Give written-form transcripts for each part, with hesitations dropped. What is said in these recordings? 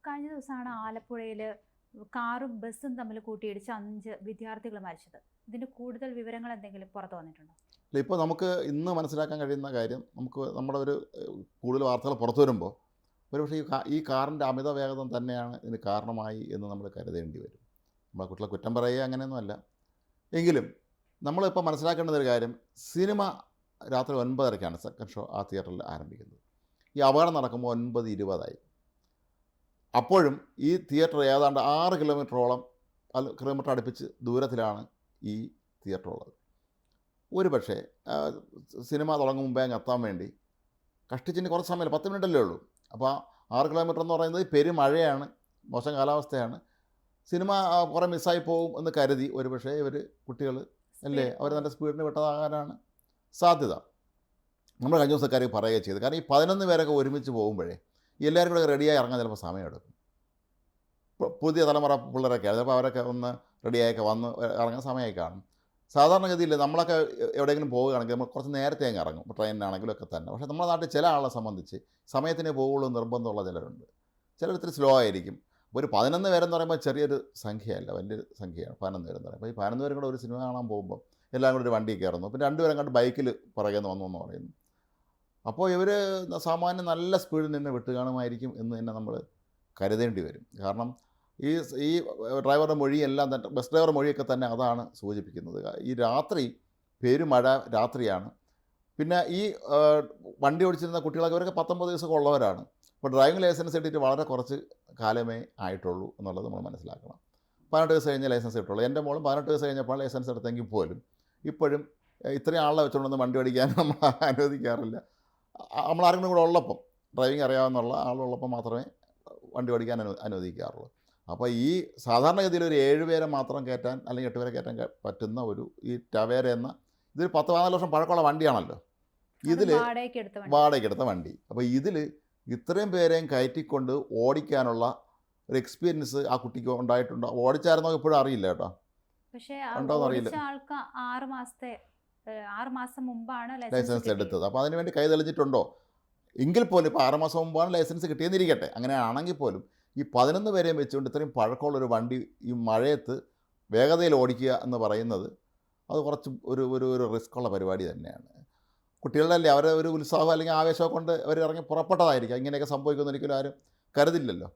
കഴിഞ്ഞ ദിവസമാണ് ആലപ്പുഴയിൽ കാറും ബസ്സും തമ്മിൽ കൂട്ടിയിടിച്ച് 5 വിദ്യാർത്ഥികൾ മരിച്ചത്. ഇതിന്റെ കൂടുതൽ വിവരങ്ങൾ എന്തെങ്കിലും പുറത്തു വന്നിട്ടുണ്ടോ? അല്ല, ഇപ്പോൾ നമുക്ക് ഇന്ന് മനസ്സിലാക്കാൻ കഴിയുന്ന കാര്യം, നമുക്ക് നമ്മുടെ ഒരു കൂടുതൽ വാർത്തകൾ പുറത്തു വരുമ്പോൾ ഒരുപക്ഷേ ഈ കാറിൻ്റെ അമിത വേഗത തന്നെയാണ് ഇതിന് കാരണമായി എന്ന് നമ്മൾ കരുതേണ്ടി വരും. നമ്മളെ കുട്ടികളെ കുറ്റം പറയുക അങ്ങനെയൊന്നുമല്ല. എങ്കിലും നമ്മളിപ്പോൾ മനസ്സിലാക്കേണ്ട ഒരു കാര്യം, സിനിമ രാത്രി 9:30ക്കാണ് സെക്കൻഡ് ഷോ ആ തിയേറ്ററിൽ ആരംഭിക്കുന്നത്. ഈ അപകടം നടക്കുമ്പോൾ 9:20 അപ്പോഴും ഈ തിയേറ്റർ ഏതാണ്ട് 6 കിലോമീറ്ററോളം കിലോമീറ്റർ അടുപ്പിച്ച് ദൂരത്തിലാണ് ഈ തിയേറ്റർ ഉള്ളത്. ഒരു പക്ഷേ സിനിമ തുടങ്ങും മുമ്പേ അങ്ങ് എത്താൻ വേണ്ടി കഷ്ടിച്ചിന് കുറച്ച് സമയം, 10 മിനിറ്റല്ലേ ഉള്ളൂ. അപ്പോൾ 6 കിലോമീറ്റർ എന്ന് പറയുന്നത് പെരുമഴയാണ്, മോശം കാലാവസ്ഥയാണ്. സിനിമ കുറേ മിസ്സായി പോകും എന്ന് കരുതി ഒരു പക്ഷേ ഇവർ കുട്ടികൾ അല്ലേ അവർ നല്ല സ്പീഡിന് വിട്ടതാകാനാണ് സാധ്യത. നമ്മൾ കഴിഞ്ഞ ദിവസക്കാർ പറയുക ചെയ്ത്. കാരണം ഈ 11 പേരൊക്കെ ഒരുമിച്ച് പോകുമ്പോഴേ എല്ലാവരും കൂടെ റെഡിയായി ഇറങ്ങാൻ ചിലപ്പോൾ സമയമെടുക്കും. പുതിയ തലമുറ പിള്ളേരൊക്കെ ചിലപ്പോൾ അവരൊക്കെ ഒന്ന് റെഡിയായൊക്കെ വന്ന് ഇറങ്ങാൻ സമയമായി കാണും. സാധാരണഗതിയിൽ നമ്മളൊക്കെ എവിടെയെങ്കിലും പോവുകയാണെങ്കിൽ നമ്മൾ കുറച്ച് നേരത്തെ അങ്ങ് ഇറങ്ങും, ട്രെയിനിനാണെങ്കിലും ഒക്കെ തന്നെ. പക്ഷേ നമ്മുടെ നാട്ടിൽ ചില ആളെ സംബന്ധിച്ച് സമയത്തിനേ പോവുള്ളൂ നിർബന്ധമുള്ള ചിലരുണ്ട്. ചിലരിത്തിരി സ്ലോ ആയിരിക്കും. ഒരു 11 പേരെന്ന് പറയുമ്പോൾ ചെറിയൊരു സംഖ്യയല്ല, വലിയൊരു സംഖ്യയാണ് 11 പേരെന്ന് പറയുമ്പോൾ. അപ്പോൾ ഈ 11 പേരും കൂടെ ഒരു സിനിമ കാണാൻ പോകുമ്പോൾ എല്ലാം കൂടെ ഒരു വണ്ടി കയറുന്നു. പിന്നെ 2 പേരും കണ്ട് ബൈക്കിൽ പുറകെ വന്നു എന്ന് പറയുന്നു. അപ്പോൾ ഇവർ സാമാന്യം നല്ല സ്പീഡിൽ നിന്ന് വിട്ട് കാണുമായിരിക്കും എന്ന് തന്നെ നമ്മൾ കരുതേണ്ടി വരും. കാരണം ഈ ഡ്രൈവറുടെ മൊഴിയെല്ലാം തന്നെ, ബസ് ഡ്രൈവറുടെ മൊഴിയൊക്കെ തന്നെ അതാണ് സൂചിപ്പിക്കുന്നത്. ഈ രാത്രി പെരുമഴ രാത്രിയാണ്. പിന്നെ ഈ വണ്ടി ഓടിച്ചിരുന്ന കുട്ടികളൊക്കെ ഇവരൊക്കെ 19 ദിവസമൊക്കെ ഉള്ളവരാണ്. അപ്പോൾ ഡ്രൈവിംഗ് ലൈസൻസ് കിട്ടിയിട്ട് വളരെ കുറച്ച് കാലമേ ആയിട്ടുള്ളൂ എന്നുള്ളത് നമ്മൾ മനസ്സിലാക്കണം. 18 വയസ്സ് കഴിഞ്ഞ ലൈസൻസ് കിട്ടുള്ളൂ. എൻ്റെ മോളും 18 വയസ്സ് കഴിഞ്ഞപ്പോൾ ലൈസൻസ് എടുത്തെങ്കിൽ പോലും ഇപ്പോഴും ഇത്രയും ആളെ വെച്ചുകൊണ്ടൊന്നും വണ്ടി ഓടിക്കാൻ നമ്മൾ അനുവദിക്കാറില്ല. നമ്മൾ ആരെങ്കിലും കൂടെ ഉള്ളപ്പം, ഡ്രൈവിംഗ് അറിയാവുന്നുള്ള ആളുള്ളപ്പം മാത്രമേ വണ്ടി ഓടിക്കാൻ അനുവദിക്കാറുള്ളൂ. അപ്പോൾ ഈ സാധാരണഗതിയിൽ ഒരു 7 പേരെ മാത്രം കയറ്റാൻ അല്ലെങ്കിൽ 8 പേരെ കയറ്റാൻ പറ്റുന്ന ഈ ടവേര എന്ന ഇതൊരു 10-14 വർഷം പഴക്കമുള്ള വണ്ടിയാണല്ലോ. ഇതിൽ വാടകയ്ക്കെടുത്ത വണ്ടി. അപ്പോൾ ഇതിൽ ഇത്രയും പേരെയും കയറ്റിക്കൊണ്ട് ഓടിക്കാനുള്ള ഒരു എക്സ്പീരിയൻസ് ആ കുട്ടിക്ക് ഉണ്ടായിട്ടുണ്ടോ? ഓടിച്ചായിരുന്നോ ഇപ്പോഴും അറിയില്ല കേട്ടോ, ഉണ്ടോയെന്ന് അറിയില്ല. 6 മാസം മുമ്പാണ് ലൈസൻസ് എടുത്തത്. അപ്പോൾ അതിന് വേണ്ടി കൈ തെളിഞ്ഞിട്ടുണ്ടോ എങ്കിൽ പോലും, ഇപ്പോൾ 6 മാസം മുമ്പാണ് ലൈസൻസ് കിട്ടിയെന്നിരിക്കട്ടെ, അങ്ങനെ ആണെങ്കിൽ പോലും ഈ 11 പേരെയും വെച്ചുകൊണ്ട് ഇത്രയും പഴക്കമുള്ളൊരു വണ്ടി ഈ മഴയത്ത് വേഗതയിൽ ഓടിക്കുക എന്ന് പറയുന്നത് അത് കുറച്ച് ഒരു റിസ്ക്കുള്ള പരിപാടി തന്നെയാണ്. കുട്ടികളുടെ അല്ലേ, അവരെ ഒരു ഉത്സാഹം അല്ലെങ്കിൽ ആവേശമൊക്കെ കൊണ്ട് അവർ ഇറങ്ങി പുറപ്പെട്ടതായിരിക്കും. ഇങ്ങനെയൊക്കെ സംഭവിക്കുമെന്ന് ഒരിക്കലും ആരും കരുതില്ലല്ലോ.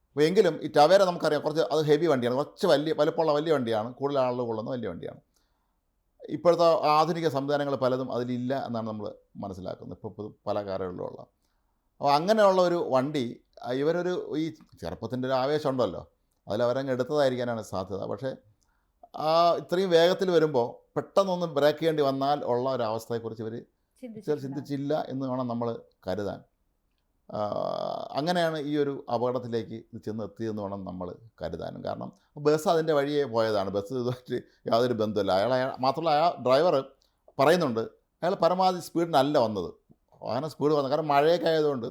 അപ്പോൾ എങ്കിലും ഈ ടവേര നമുക്കറിയാം, കുറച്ച് അത് ഹെവി വണ്ടിയാണ്, കുറച്ച് വലുപ്പമുള്ള വലിയ വണ്ടിയാണ്, കൂടുതൽ ആളുകൾ കൊള്ളുന്ന വലിയ വണ്ടിയാണ്. ഇപ്പോഴത്തെ ആധുനിക സംവിധാനങ്ങൾ പലതും അതിലില്ല എന്നാണ് നമ്മൾ മനസ്സിലാക്കുന്നത്, ഇപ്പോൾ പല കാറുകളിലുള്ള. അപ്പോൾ അങ്ങനെയുള്ള ഒരു വണ്ടി ഇവരൊരു ഈ ചെറുപ്പത്തിൻ്റെ ഒരു ആവേശം ഉണ്ടല്ലോ, അതിലവരങ്ങ് എടുത്തതായിരിക്കാനാണ് സാധ്യത. പക്ഷേ ഇത്രയും വേഗത്തിൽ വരുമ്പോൾ പെട്ടെന്നൊന്ന് ബ്രേക്ക് ചെയ്യേണ്ടി വന്നാൽ ഉള്ള ഒരവസ്ഥയെക്കുറിച്ച് ഇവർ ചിന്തിച്ചില്ല എന്ന് വേണം നമ്മൾ കരുതാൻ. അങ്ങനെയാണ് ഈ ഒരു അപകടത്തിലേക്ക് ഇത് ചെന്ന് എത്തിയതെന്ന് വേണം നമ്മൾ കരുതാനും. കാരണം ബസ് അതിൻ്റെ വഴിയെ പോയതാണ്, ബസ് ഇതുമായിട്ട് യാതൊരു ബന്ധമില്ല. മാത്രമല്ല ഡ്രൈവർ പറയുന്നുണ്ട് അയാൾ പരമാവധി സ്പീഡിനല്ല വന്നത്, അങ്ങനെ സ്പീഡ് വന്നത്. കാരണം മഴയൊക്കെ ആയതുകൊണ്ട്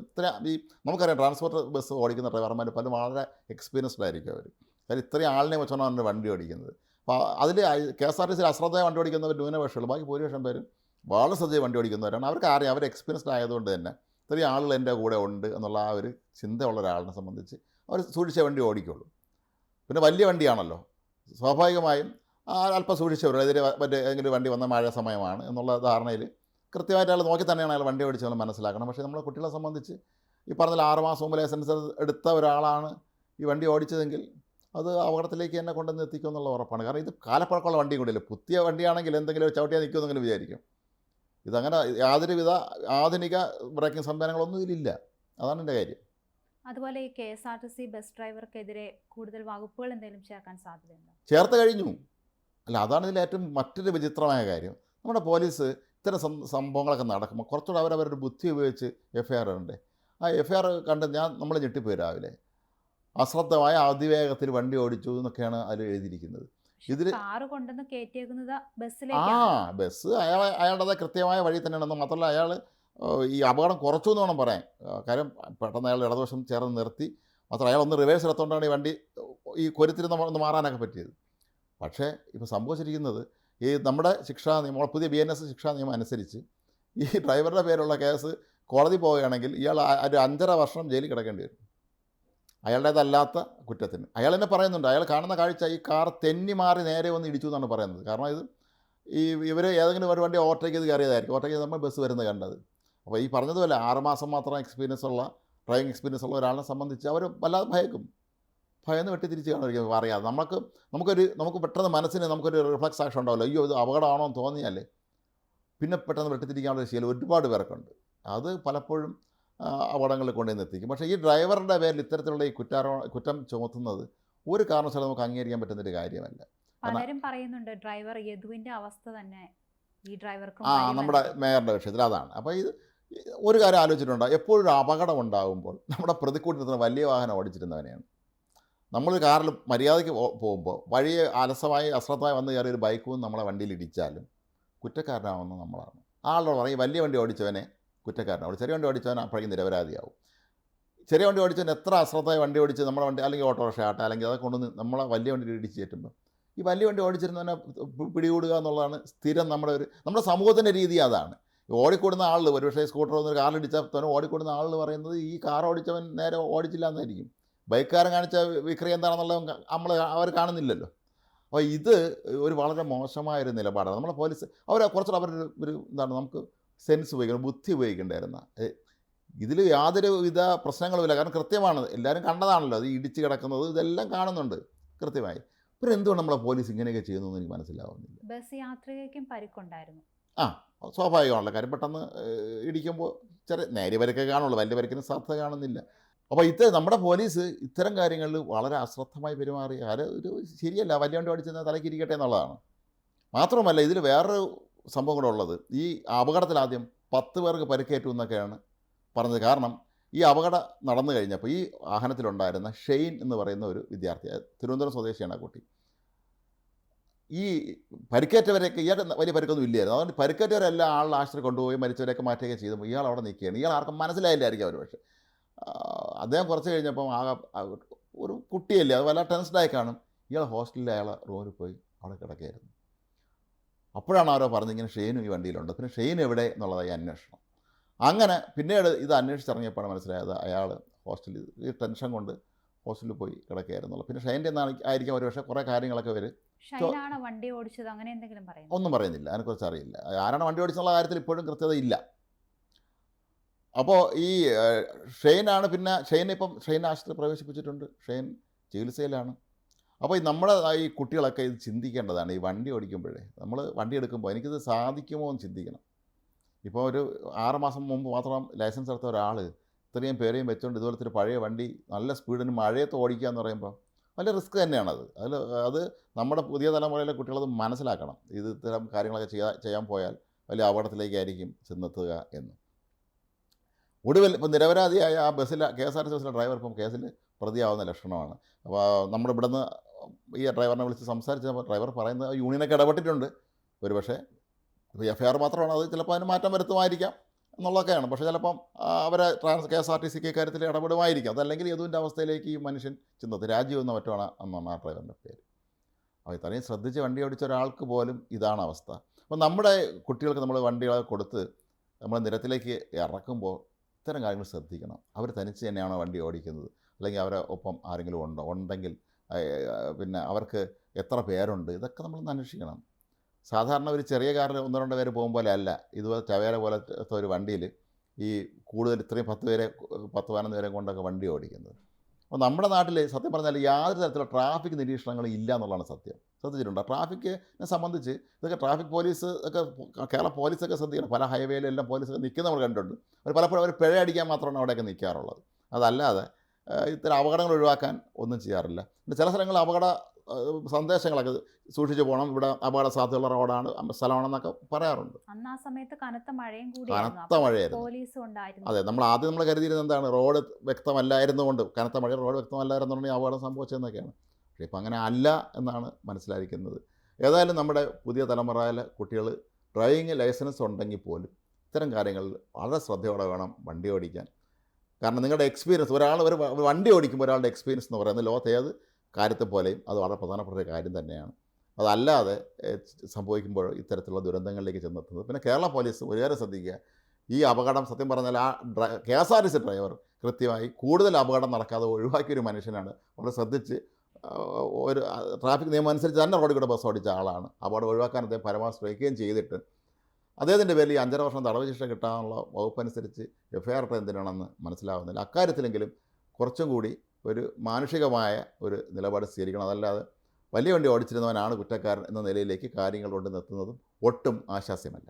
നമുക്കറിയാം ട്രാൻസ്പോർട്ട് ബസ് ഓടിക്കുന്ന ഡ്രൈവർമാർ പലരും വളരെ എക്സ്പീരിയൻസ്ഡ് ആയിരിക്കും അവർ. കാര്യം ഇത്രയും ആളിനെ വെച്ചാണ് അവർ വണ്ടി ഓടിക്കുന്നത്. അപ്പോൾ അതിൽ KSRTC അശ്രദ്ധയെ വണ്ടി ഓടിക്കുന്നവർ ന്യൂനപക്ഷമുള്ളൂ, ബാക്കി ഭൂരിപക്ഷം പേരും വളരെ ശ്രദ്ധയെ വണ്ടി ഓടിക്കുന്നവരാണ്. അവർക്ക് അറിയാം, അവർ എക്സ്പീരിയൻസ്ഡ് ആയതുകൊണ്ട് തന്നെ ഇത്രയും ആളുകൾ എൻ്റെ കൂടെ ഉണ്ട് എന്നുള്ള ആ ഒരു ചിന്തയുള്ള ഒരാളിനെ സംബന്ധിച്ച് അവർ സൂക്ഷിച്ച വണ്ടി ഓടിക്കുള്ളൂ. പിന്നെ വലിയ വണ്ടിയാണല്ലോ, സ്വാഭാവികമായും അല്പം സൂക്ഷിച്ചവർ എതിരെ ഏതെങ്കിലും വണ്ടി വന്ന മഴ സമയമാണ് എന്നുള്ള ധാരണയിൽ കൃത്യമായിട്ട് അയാൾ നോക്കി തന്നെയാണ് അയാൾ വണ്ടി ഓടിച്ച് നമ്മൾ മനസ്സിലാക്കണം. പക്ഷേ നമ്മളെ കുട്ടികളെ സംബന്ധിച്ച് ഈ പറഞ്ഞ 6 മാസം മുമ്പ് ലൈസൻസ് എടുത്ത ഒരാളാണ് ഈ വണ്ടി ഓടിച്ചതെങ്കിൽ അത് അപകടത്തിലേക്ക് എന്നെ കൊണ്ടുവന്ന് എത്തിക്കും എന്നുള്ള ഉറപ്പാണ്. കാരണം ഇത് കാലപ്പഴക്കമുള്ള വണ്ടിയും കൂടിയല്ലേ, പുതിയ വണ്ടിയാണെങ്കിൽ എന്തെങ്കിലും ചവിട്ടിയാൽ നിൽക്കുമെന്നെങ്കിലും വിചാരിക്കും. ഇതങ്ങനെ യാതൊരുവിധ ആധുനിക ബ്രേക്കിംഗ് സംവിധാനങ്ങളൊന്നും ഇതിലില്ല. അതാണ് എൻ്റെ കാര്യം. അതുപോലെ ഈ KSRTC ബസ് ഡ്രൈവർക്കെതിരെ കൂടുതൽ വകുപ്പുകൾ എന്തെങ്കിലും ചേർക്കാൻ സാധ്യതയുണ്ടോ? ചേർത്ത് കഴിഞ്ഞു. അല്ല, അതാണ് ഇതിൽ ഏറ്റവും മറ്റൊരു വിചിത്രമായ കാര്യം. നമ്മുടെ പോലീസ് ഇത്തരം സംഭവങ്ങളൊക്കെ നടക്കുമ്പോൾ കുറച്ചുകൂടെ അവരവരുടെ ബുദ്ധി ഉപയോഗിച്ച് FIR ഉണ്ട്. ആ FIR കണ്ട് നമ്മൾ ഞെട്ടിപ്പോയി. രാവിലെ അശ്രദ്ധമായ അതിവേഗത്തിൽ വണ്ടി ഓടിച്ചു എന്നൊക്കെയാണ് അതിൽ എഴുതിയിരിക്കുന്നത്. ഇതിൽ ബസ് അയാളുടെ കൃത്യമായ വഴി തന്നെയാണെന്ന് മാത്രമല്ല, അയാൾ ഈ അപകടം കുറച്ചു എന്ന് വേണം പറയാൻ. കാര്യം പെട്ടെന്ന് അയാൾ ഇടതുവശം ചേർന്ന് നിർത്തി, മാത്രമല്ല അയാൾ ഒന്ന് റിവേഴ്സ് എടുത്തുകൊണ്ടാണ് ഈ വണ്ടി ഈ കൊരുത്തിരുന്ന് ഒന്ന് മാറാനൊക്കെ പറ്റിയത്. പക്ഷേ ഇപ്പോൾ സംഭവിച്ചിരിക്കുന്നത്, ഈ നമ്മുടെ ശിക്ഷാ നിയമം, പുതിയ BNS ശിക്ഷാ നിയമം അനുസരിച്ച് ഈ ഡ്രൈവറുടെ പേരുള്ള കേസ് കോടതി പോവുകയാണെങ്കിൽ ഇയാൾ ഒരു 5.5 വർഷം ജയിലിൽ കിടക്കേണ്ടി വരും. അയാളുടേതല്ലാത്ത കുറ്റത്തിന്. അയാൾ തന്നെ പറയുന്നുണ്ട്, അയാൾ കാണുന്ന കാഴ്ച ഈ കാർ തെന്നി മാറി നേരെ വന്ന് ഇടിച്ചു എന്നാണ് പറയുന്നത്. കാരണം ഇത് ഇവർ ഏതെങ്കിലും ഒരു വണ്ടി ഓവർടേക്ക് ചെയ്ത് കയറിയതായിരിക്കും. ഓവർടേക്ക് ചെയ്ത് നമ്മൾ ബസ് വരുന്നത് കണ്ടത്. അപ്പോൾ ഈ പറഞ്ഞതുപോലെ 6 മാസം മാത്രം ഡ്രൈവിംഗ് എക്സ്പീരിയൻസ് ഉള്ള ഒരാളെ സംബന്ധിച്ച് അവർ വല്ലാതെ ഭയന്ന് വെട്ടിത്തിരിച്ച് കാണുമായിരിക്കും അറിയാതെ. നമുക്ക് പെട്ടെന്ന് മനസ്സിന് നമുക്കൊരു റിഫ്ലക്സ് ആക്ഷൻ ഉണ്ടാവില്ല. അയ്യോ ഇത് അപകടമാണോ എന്ന് തോന്നിയാൽ പിന്നെ പെട്ടെന്ന് വെട്ടിത്തിരിക്കാനുള്ള ശീലം ഒരുപാട് പേർക്കുണ്ട്. അത് പലപ്പോഴും അപകടങ്ങളിൽ കൊണ്ടുവന്ന് എത്തിക്കും. പക്ഷേ ഈ ഡ്രൈവറുടെ പേരിൽ ഇത്തരത്തിലുള്ള ഈ കുറ്റം ചുമത്തുന്നത് ഒരു കാരണവശാലും നമുക്ക് അംഗീകരിക്കാൻ പറ്റുന്നൊരു കാര്യമല്ല. പലരും പറയുന്നുണ്ട് ഡ്രൈവർ യദുവിന്റെ അവസ്ഥ തന്നെ ഈ ഡ്രൈവർക്കും നമ്മുടെ മേയറുടെ വിഷയത്തിൽ അതാണ്. അപ്പോൾ ഒരു കാര്യം ആലോചിച്ചിട്ടുണ്ടോ, എപ്പോഴും ഒരു അപകടം ഉണ്ടാകുമ്പോൾ നമ്മുടെ പ്രതിക്കൂട്ടിൽ നിൽക്കുന്ന വലിയ വാഹനം ഓടിച്ചിരുന്നവനെയാണ്. നമ്മൾ കാറിൽ മര്യാദയ്ക്ക് പോകുമ്പോൾ വഴിയെ അശ്രദ്ധമായി വന്ന് കയറി ഒരു ബൈക്കും നമ്മളെ വണ്ടിയിൽ ഇടിച്ചാലും കുറ്റക്കാരനാവുന്നത് നമ്മളാണ്. ആളോട് പറയും വലിയ വണ്ടി ഓടിച്ചവനെ കുറ്റക്കാരനാവും, ചെറിയ വണ്ടി ഓടിച്ചവൻ അപ്പോഴേക്കും നിരപരാധിയാവും. ചെറിയ വണ്ടി ഓടിച്ചവൻ എത്ര അശ്രദ്ധമായി വണ്ടി ഓടിച്ച് നമ്മുടെ വണ്ടി അല്ലെങ്കിൽ ഓട്ടോറിക്ഷ ആട്ടെ അല്ലെങ്കിൽ അതൊക്കെ കൊണ്ടുവന്ന് നമ്മളെ വലിയ വണ്ടി ഇടിച്ച് കയറ്റുമ്പോൾ ഈ വലിയ വണ്ടി ഓടിച്ചിരുന്നവനെ പിടികൂടുക എന്നുള്ളതാണ് സ്ഥിരം നമ്മുടെ സമൂഹത്തിൻ്റെ രീതി. അതാണ് ഓടിക്കൂടുന്ന ആളിൽ ഒരുപക്ഷേ സ്കൂട്ടർ വന്നൊരു കാറിലിടിച്ചാൽ തന്നെ ഓടിക്കൂടുന്ന ആളിൽ പറയുന്നത് ഈ കാർ ഓടിച്ചവൻ നേരെ ഓടിച്ചില്ല എന്നായിരിക്കും. ബൈക്കുകാരൻ കാണിച്ച വിക്രയം എന്താണെന്നുള്ളത് അവർ കാണുന്നില്ലല്ലോ. അപ്പോൾ ഇത് ഒരു വളരെ മോശമായൊരു നിലപാടാണ്. നമ്മളെ പോലീസ് കുറച്ചുകൂടെ അവരൊരു എന്താണ് നമുക്ക് സെൻസ് ഉപയോഗിക്കണം, ബുദ്ധി ഉപയോഗിക്കേണ്ടായിരുന്ന. ഇതിൽ യാതൊരുവിധ പ്രശ്നങ്ങളുമില്ല. കാരണം കൃത്യമാണ്, എല്ലാവരും കണ്ടതാണല്ലോ അത് ഇടിച്ച് കിടക്കുന്നത്, ഇതെല്ലാം കാണുന്നുണ്ട് കൃത്യമായി. പിന്നെ എന്തുകൊണ്ട് നമ്മളെ പോലീസ് ഇങ്ങനെയൊക്കെ ചെയ്യുന്നു എന്ന് എനിക്ക് മനസ്സിലാവുന്നില്ല. ബസ് യാത്രികയ്ക്കും പരിക്കുണ്ടായിരുന്നു. സ്വാഭാവികമാണല്ലോ, കാര്യം പെട്ടെന്ന് ഇടിക്കുമ്പോൾ നേരിയ പരിക്കൊക്കെ കാണുള്ളൂ, വലിയ പരിക്കിന് സാധ്യത കാണുന്നില്ല. അപ്പോൾ നമ്മുടെ പോലീസ് ഇത്തരം കാര്യങ്ങളിൽ വളരെ അശ്രദ്ധമായി പെരുമാറി. ഒരു ശരിയല്ല, വലിയ വണ്ടി ഓടിച്ചെന്ന് തലയ്ക്ക് ഇരിക്കട്ടെ എന്നുള്ളതാണ്. മാത്രമല്ല ഇതിൽ വേറൊരു സംഭവം കൂടെ ഉള്ളത്, ഈ അപകടത്തിൽ ആദ്യം 10 പേർക്ക് പരിക്കേറ്റു എന്നൊക്കെയാണ് പറഞ്ഞത്. കാരണം ഈ അപകടം നടന്നു കഴിഞ്ഞപ്പോൾ ഈ വാഹനത്തിലുണ്ടായിരുന്ന ഷെയ്ൻ എന്ന് പറയുന്ന ഒരു വിദ്യാർത്ഥി, തിരുവനന്തപുരം സ്വദേശിയാണ് ആ കുട്ടി. ഈ പരിക്കേറ്റവരെയൊക്കെ ഇയാൾക്ക് വലിയ പരിക്കൊന്നും ഇല്ലായിരുന്നു. അതുകൊണ്ട് പരിക്കേറ്റവരെല്ലാം ആളുടെ ആശുപത്രി കൊണ്ടുപോയി മരിച്ചവരെയൊക്കെ മാറ്റുകയൊക്കെ ചെയ്തപ്പോൾ ഇയാൾ അവിടെ നിൽക്കുകയാണ്. ഇയാൾ ആർക്കും മനസ്സിലായില്ലായിരിക്കും അവർ. പക്ഷേ അദ്ദേഹം കുറച്ച് കഴിഞ്ഞപ്പം ഒരു കുട്ടിയല്ലേ, അത് വല്ല ടെൻസ്ഡായി കാണും. ഇയാൾ ഹോസ്റ്റലിൽ റൂമിൽ പോയി അവിടെ കിടക്കുകയായിരുന്നു. അപ്പോഴാണ് ആരോ പറഞ്ഞ് ഇങ്ങനെ ഷെയ്നും ഈ വണ്ടിയിലുണ്ട്. പിന്നെ ഷെയ്ൻ എവിടെ എന്നുള്ളതായി അന്വേഷണം. അങ്ങനെ പിന്നീട് ഇത് അന്വേഷിച്ചിറങ്ങിയപ്പോഴാണ് മനസ്സിലായത് അയാൾ ഹോസ്റ്റലിൽ ഈ ടെൻഷൻ കൊണ്ട് ഹോസ്റ്റലിൽ പോയി കിടക്കുകയായിരുന്നുള്ളൂ. പിന്നെ ഷെയ്ൻ്റെ ആയിരിക്കും ഒരു പക്ഷേ കുറേ കാര്യങ്ങളൊക്കെ വണ്ടി ഓടിച്ചത് അങ്ങനെ എന്തെങ്കിലും ഒന്നും പറയുന്നില്ല, അതിനെക്കുറിച്ച് അറിയില്ല. ആരാണ് വണ്ടി ഓടിച്ചെന്നുള്ള കാര്യത്തിൽ ഇപ്പോഴും കൃത്യത ഇല്ല. അപ്പോൾ ഈ ഷെയ്നാണ്. പിന്നെ ഷെയ്ൻ ആശുപത്രി പ്രവേശിപ്പിച്ചിട്ടുണ്ട്, ഷെയ്ൻ ചികിത്സയിലാണ്. അപ്പോൾ നമ്മുടെ ഈ കുട്ടികളൊക്കെ ഇത് ചിന്തിക്കേണ്ടതാണ്. ഈ വണ്ടി ഓടിക്കുമ്പോഴേ നമ്മൾ വണ്ടി എടുക്കുമ്പോൾ എനിക്കിത് സാധിക്കുമോ എന്ന് ചിന്തിക്കണം. ഇപ്പോൾ ഒരു 6 മാസം മുമ്പ് മാത്രം ലൈസൻസ് എടുത്ത ഒരാൾ ഇത്രയും പേരെയും വെച്ചുകൊണ്ട് ഇതുപോലത്തെ ഒരു പഴയ വണ്ടി നല്ല സ്പീഡിന് മഴയത്ത് ഓടിക്കുക എന്ന് പറയുമ്പോൾ വലിയ റിസ്ക് തന്നെയാണത്. അത് നമ്മുടെ പുതിയ തലമുറയിലെ കുട്ടികളത് മനസ്സിലാക്കണം. ഇത്തരം കാര്യങ്ങളൊക്കെ ചെയ്യാൻ പോയാൽ വലിയ അപകടത്തിലേക്കായിരിക്കും ചെന്നെത്തുക എന്ന്. ഒടുവിൽ ഇപ്പം നിരപരാധിയായ ആ KSRTC ബസ്സിലെ ഡ്രൈവർ ഇപ്പം കേസിൽ പ്രതിയാവുന്ന ലക്ഷണമാണ്. അപ്പോൾ നമ്മുടെ ഇവിടുന്ന് ഈ ഡ്രൈവറിനെ വിളിച്ച് സംസാരിച്ചപ്പോൾ ഡ്രൈവർ പറയുന്നത് യൂണിയനൊക്കെ ഇടപെട്ടിട്ടുണ്ട്. ഒരുപക്ഷേ ഇപ്പോൾ FIR മാത്രമാണ്, അത് ചിലപ്പോൾ അതിന് മാറ്റം വരുത്തുമായിരിക്കാം എന്നുള്ളതൊക്കെയാണ്. പക്ഷേ ചിലപ്പം അവരെ KSRTC കാര്യത്തിൽ ഇടപെടുമായിരിക്കാം. അതല്ലെങ്കിൽ യദുവിൻ്റെ അവസ്ഥയിലേക്ക് ഈ മനുഷ്യൻ ചെന്നെത്തും. രാജീവ് എന്ന മറ്റാണ് എന്നാണ് ആ ഡ്രൈവറിൻ്റെ പേര്. അപ്പോൾ ഇത്രയും ശ്രദ്ധിച്ച് വണ്ടി ഓടിച്ച ഒരാൾക്ക് പോലും ഇതാണ് അവസ്ഥ. അപ്പോൾ നമ്മുടെ കുട്ടികൾക്ക് നമ്മൾ വണ്ടികളെ കൊടുത്ത് നമ്മൾ നിരത്തിലേക്ക് ഇറക്കുമ്പോൾ ഇത്തരം കാര്യങ്ങൾ ശ്രദ്ധിക്കണം. അവർ തനിച്ച് തന്നെയാണോ വണ്ടി ഓടിക്കുന്നത്, അല്ലെങ്കിൽ അവരെ ഒപ്പം ആരെങ്കിലും ഉണ്ടെങ്കിൽ പിന്നെ അവർക്ക് എത്ര പേരുണ്ട്, ഇതൊക്കെ നമ്മളൊന്ന് അന്വേഷിക്കണം. സാധാരണ ഒരു ചെറിയ കാറിൽ 1-2 പേര് പോകും പോലെ അല്ല ഇതുപോലെ ടവേര പോലത്തെ ഒരു വണ്ടിയിൽ ഈ കൂടുതൽ ഇത്രയും 10-15 പേരെ കൊണ്ടൊക്കെ വണ്ടി ഓടിക്കുന്നത്. അപ്പോൾ നമ്മുടെ നാട്ടിൽ സത്യം പറഞ്ഞാൽ യാതൊരു തരത്തിലുള്ള ട്രാഫിക് നിരീക്ഷണങ്ങളും ഇല്ല എന്നുള്ളതാണ് സത്യം. ശ്രദ്ധിച്ചിട്ടുണ്ട് ട്രാഫിക്കിനെ സംബന്ധിച്ച് ഇതൊക്കെ ട്രാഫിക് പോലീസ് ഒക്കെ കേരള പോലീസൊക്കെ ശ്രദ്ധിക്കണം. പല ഹൈവേയിലും എല്ലാം പോലീസൊക്കെ നിൽക്കുന്ന നമ്മൾ കണ്ടിട്ടുണ്ട്. പലപ്പോഴും അവർ പിഴ അടിക്കാൻ മാത്രമാണ് അവിടെയൊക്കെ നിൽക്കാറുള്ളത്. അതല്ലാതെ ഇത്തരം അപകടങ്ങൾ ഒഴിവാക്കാൻ ഒന്നും ചെയ്യാറില്ല. പിന്നെ ചില സ്ഥലങ്ങളിൽ അപകട സന്ദേശങ്ങളൊക്കെ സൂക്ഷിച്ചു പോകണം, ഇവിടെ അപകട സാധ്യതയുള്ള റോഡാണ് സ്ഥലമാണെന്നൊക്കെ പറയാറുണ്ട്. അന്ന് ആ സമയത്ത് കനത്ത മഴയായിരുന്നു. അതെ, നമ്മൾ കരുതിയിരുന്നത് എന്താണ്, റോഡ് വ്യക്തമല്ലായിരുന്നുകൊണ്ട്, കനത്ത മഴ റോഡ് വ്യക്തമല്ലായിരുന്നുകൊണ്ട് അപകടം സംഭവിച്ചതെന്നൊക്കെയാണ്. പക്ഷേ ഇപ്പം അങ്ങനെ അല്ല എന്നാണ് മനസ്സിലായിരിക്കുന്നത്. ഏതായാലും നമ്മുടെ പുതിയ തലമുറയിലെ കുട്ടികൾ ഡ്രൈവിംഗ് ലൈസൻസ് ഉണ്ടെങ്കിൽ പോലും ഇത്തരം കാര്യങ്ങളിൽ വളരെ ശ്രദ്ധയോടെ വേണം വണ്ടി ഓടിക്കാൻ. കാരണം നിങ്ങളുടെ എക്സ്പീരിയൻസ്, ഒരു വണ്ടി ഓടിക്കുമ്പോൾ ഒരാളുടെ എക്സ്പീരിയൻസ് എന്ന് പറയുന്നത് ലോകത്ത് ഏത് കാര്യത്തെ പോലെയും അത് വളരെ പ്രധാനപ്പെട്ട ഒരു കാര്യം തന്നെയാണ്. അതല്ലാതെ സംഭവിക്കുമ്പോൾ ഇത്തരത്തിലുള്ള ദുരന്തങ്ങളിലേക്ക് ചെന്നെത്തുന്നത്. പിന്നെ കേരള പോലീസ് ഒരു കാര്യം ശ്രദ്ധിക്കുക, ഈ അപകടം സത്യം പറഞ്ഞാൽ KSRTC ഡ്രൈവർ കൃത്യമായി കൂടുതൽ അപകടം നടക്കാതെ ഒഴിവാക്കിയൊരു മനുഷ്യനാണ്. വളരെ ശ്രദ്ധിച്ച് ഒരു ട്രാഫിക് നിയമം അനുസരിച്ച് തന്നെ റോഡിൽ കൂടെ ബസ് ഓടിച്ച ആളാണ്. അപകടം ഒഴിവാക്കാൻ അദ്ദേഹം പരമാവധി ശ്രമിക്കുകയും ചെയ്തിട്ട് അദ്ദേഹത്തിൻ്റെ പേരിൽ ഈ 5.5 വർഷം തടവ് ശിക്ഷ കിട്ടാനുള്ള വകുപ്പനുസരിച്ച് എഫ്ഐആർ ഇട്ടത് എന്തിനാണെന്ന് മനസ്സിലാവുന്നില്ല. അക്കാര്യത്തിലെങ്കിലും കുറച്ചും കൂടി ഒരു മാനുഷികമായ ഒരു നിലപാട് സ്വീകരിക്കണം. അതല്ലാതെ വലിയ വണ്ടി ഓടിച്ചിരുന്നവനാണ് കുറ്റക്കാരൻ എന്ന നിലയിലേക്ക് കാര്യങ്ങൾ കൊണ്ട് നിർത്തുന്നതും ഒട്ടും ആശാസ്യമല്ല.